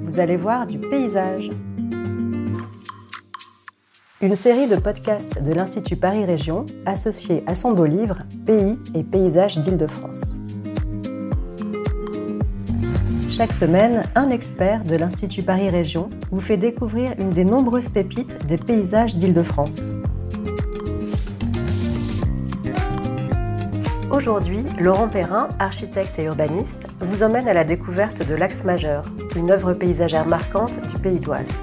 vous allez voir du paysage. Une série de podcasts de l'Institut Paris Région associée à son beau livre « Pays et paysages d'Île-de-France ». Chaque semaine, un expert de l'Institut Paris Région vous fait découvrir une des nombreuses pépites des paysages d'Île-de-France. Aujourd'hui, Laurent Perrin, architecte et urbaniste, vous emmène à la découverte de l'Axe majeur, une œuvre paysagère marquante du Pays d'Oise.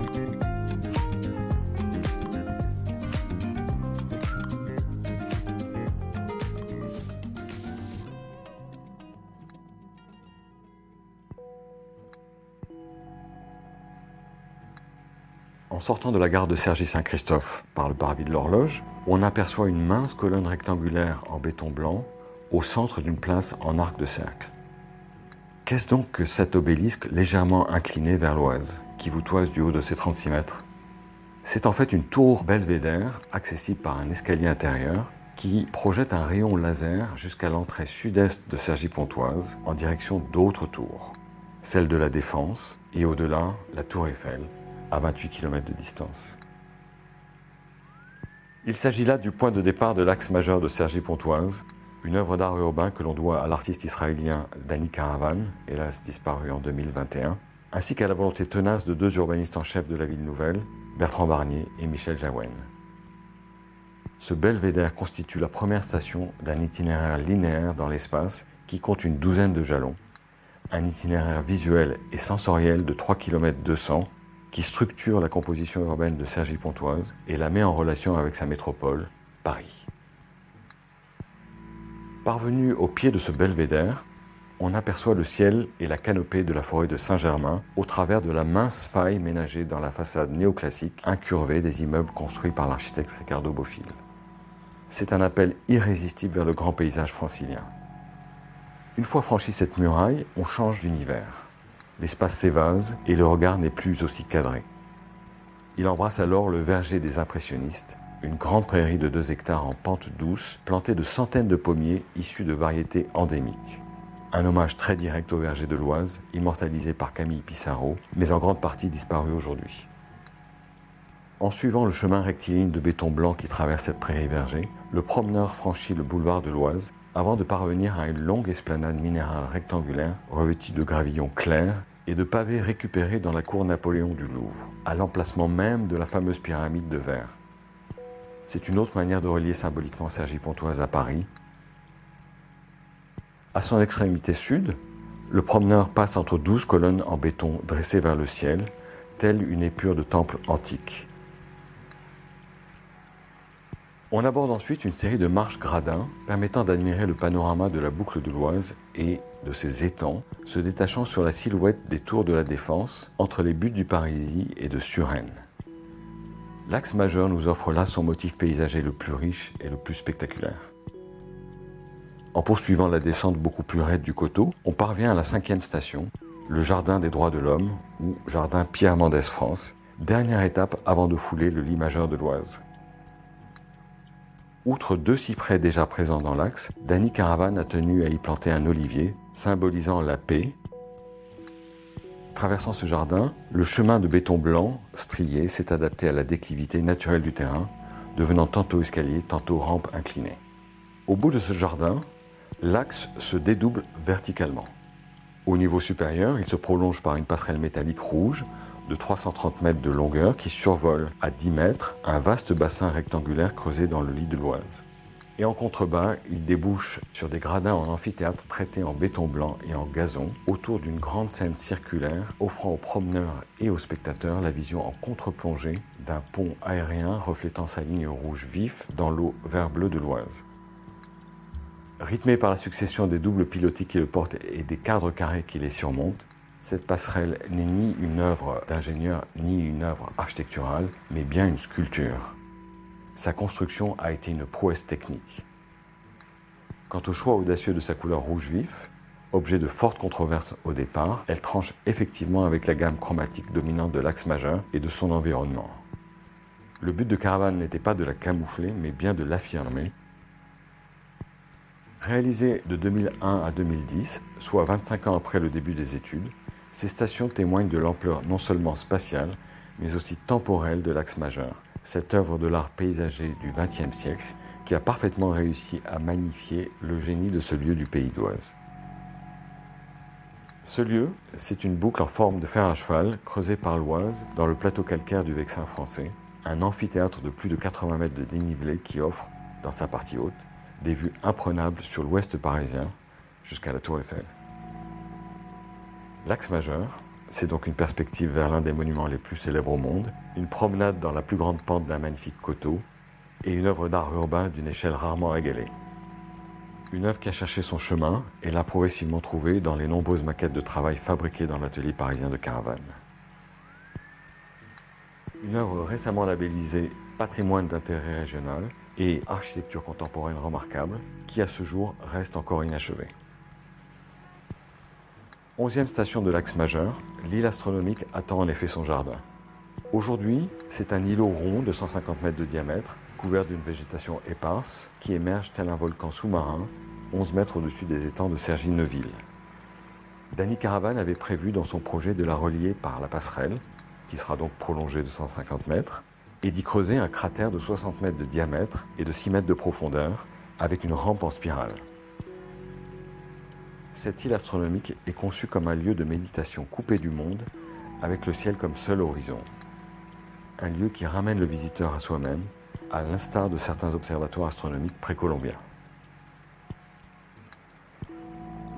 En sortant de la gare de Cergy-Saint-Christophe par le parvis de l'Horloge, on aperçoit une mince colonne rectangulaire en béton blanc au centre d'une place en arc de cercle. Qu'est-ce donc que cet obélisque légèrement incliné vers l'Oise, qui vous toise du haut de ses 36 mètres? C'est en fait une tour belvédère, accessible par un escalier intérieur, qui projette un rayon laser jusqu'à l'entrée sud-est de Cergy-Pontoise, en direction d'autres tours, celle de la Défense et au-delà, la tour Eiffel, à 28 km de distance. Il s'agit là du point de départ de l'Axe majeur de Cergy-Pontoise, une œuvre d'art urbain que l'on doit à l'artiste israélien Dani Karavan, hélas disparu en 2021, ainsi qu'à la volonté tenace de deux urbanistes en chef de la ville nouvelle, Bertrand Barnier et Michel Jahouen. Ce belvédère constitue la première station d'un itinéraire linéaire dans l'espace qui compte une douzaine de jalons, un itinéraire visuel et sensoriel de 3 km 200 qui structure la composition urbaine de Cergy-Pontoise et la met en relation avec sa métropole, Paris. Parvenu au pied de ce belvédère, on aperçoit le ciel et la canopée de la forêt de Saint-Germain au travers de la mince faille ménagée dans la façade néoclassique incurvée des immeubles construits par l'architecte Ricardo Bofill. C'est un appel irrésistible vers le grand paysage francilien. Une fois franchi cette muraille, on change d'univers. L'espace s'évase et le regard n'est plus aussi cadré. Il embrasse alors le verger des impressionnistes, une grande prairie de 2 hectares en pente douce, plantée de centaines de pommiers issus de variétés endémiques. Un hommage très direct au verger de l'Oise, immortalisé par Camille Pissarro, mais en grande partie disparu aujourd'hui. En suivant le chemin rectiligne de béton blanc qui traverse cette prairie verger, le promeneur franchit le boulevard de l'Oise avant de parvenir à une longue esplanade minérale rectangulaire revêtue de gravillons clairs et de pavés récupérés dans la cour Napoléon du Louvre, à l'emplacement même de la fameuse pyramide de verre. C'est une autre manière de relier symboliquement Cergy-Pontoise à Paris. À son extrémité sud, le promeneur passe entre 12 colonnes en béton dressées vers le ciel, telle une épure de temple antique. On aborde ensuite une série de marches gradins permettant d'admirer le panorama de la boucle de l'Oise et de ses étangs, se détachant sur la silhouette des tours de la Défense entre les buttes du Parisis et de Suresnes. L'Axe majeur nous offre là son motif paysager le plus riche et le plus spectaculaire. En poursuivant la descente beaucoup plus raide du coteau, on parvient à la 5e station, le Jardin des droits de l'homme, ou Jardin Pierre Mendès France, dernière étape avant de fouler le lit majeur de l'Oise. Outre 2 cyprès déjà présents dans l'Axe, Dani Karavan a tenu à y planter un olivier, symbolisant la paix. Traversant ce jardin, le chemin de béton blanc, strié, s'est adapté à la déclivité naturelle du terrain, devenant tantôt escalier, tantôt rampe inclinée. Au bout de ce jardin, l'axe se dédouble verticalement. Au niveau supérieur, il se prolonge par une passerelle métallique rouge de 330 mètres de longueur qui survole à 10 mètres un vaste bassin rectangulaire creusé dans le lit de l'Oise. Et en contrebas, il débouche sur des gradins en amphithéâtre traités en béton blanc et en gazon, autour d'une grande scène circulaire offrant aux promeneurs et aux spectateurs la vision en contre-plongée d'un pont aérien reflétant sa ligne rouge vif dans l'eau vert-bleu de l'Oise. Rythmée par la succession des doubles pilotis qui le portent et des cadres carrés qui les surmontent, cette passerelle n'est ni une œuvre d'ingénieur ni une œuvre architecturale, mais bien une sculpture. Sa construction a été une prouesse technique. Quant au choix audacieux de sa couleur rouge vif, objet de forte controverse au départ, elle tranche effectivement avec la gamme chromatique dominante de l'Axe majeur et de son environnement. Le but de Karavan n'était pas de la camoufler, mais bien de l'affirmer. Réalisée de 2001 à 2010, soit 25 ans après le début des études, Ces stations témoignent de l'ampleur non seulement spatiale, mais aussi temporelle de l'axe majeur, cette œuvre de l'art paysager du XXe siècle qui a parfaitement réussi à magnifier le génie de ce lieu du Pays d'Oise. Ce lieu, c'est une boucle en forme de fer à cheval creusée par l'Oise dans le plateau calcaire du Vexin français, un amphithéâtre de plus de 80 mètres de dénivelé qui offre, dans sa partie haute, des vues imprenables sur l'ouest parisien jusqu'à la Tour Eiffel. L'axe majeur, c'est donc une perspective vers l'un des monuments les plus célèbres au monde, une promenade dans la plus grande pente d'un magnifique coteau et une œuvre d'art urbain d'une échelle rarement égalée. Une œuvre qui a cherché son chemin et l'a progressivement trouvée dans les nombreuses maquettes de travail fabriquées dans l'atelier parisien de Caravane. Une œuvre récemment labellisée Patrimoine d'intérêt régional et architecture contemporaine remarquable qui à ce jour reste encore inachevée. 11e station de l'axe majeur, l'île astronomique attend en effet son jardin. Aujourd'hui, c'est un îlot rond de 150 mètres de diamètre, couvert d'une végétation éparse, qui émerge tel un volcan sous-marin, 11 mètres au-dessus des étangs de Cergy-Neuville. Dany Caravane avait prévu dans son projet de la relier par la passerelle, qui sera donc prolongée de 150 mètres, et d'y creuser un cratère de 60 mètres de diamètre et de 6 mètres de profondeur, avec une rampe en spirale. Cette île astronomique est conçue comme un lieu de méditation coupé du monde, avec le ciel comme seul horizon. Un lieu qui ramène le visiteur à soi-même, à l'instar de certains observatoires astronomiques précolombiens.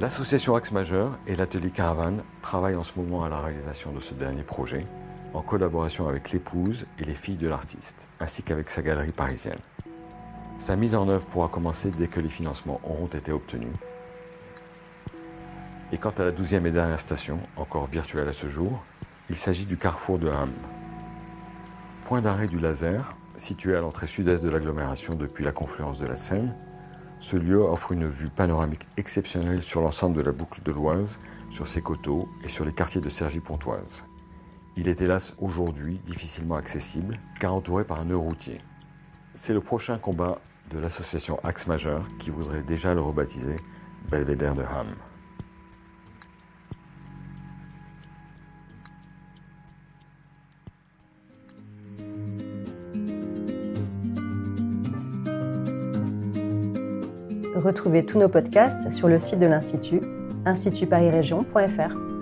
L'association Axe Majeur et l'atelier Caravane travaillent en ce moment à la réalisation de ce dernier projet, en collaboration avec l'épouse et les filles de l'artiste, ainsi qu'avec sa galerie parisienne. Sa mise en œuvre pourra commencer dès que les financements auront été obtenus. Et quant à la 12e et dernière station, encore virtuelle à ce jour, il s'agit du carrefour de Ham. Point d'arrêt du laser, situé à l'entrée sud-est de l'agglomération depuis la confluence de la Seine, ce lieu offre une vue panoramique exceptionnelle sur l'ensemble de la boucle de l'Oise, sur ses coteaux et sur les quartiers de Cergy-Pontoise. Il est hélas aujourd'hui difficilement accessible, car entouré par un nœud routier. C'est le prochain combat de l'association Axe Majeur qui voudrait déjà le rebaptiser Belvédère de Ham. Retrouvez tous nos podcasts sur le site de l'Institut, institutparisregion.fr.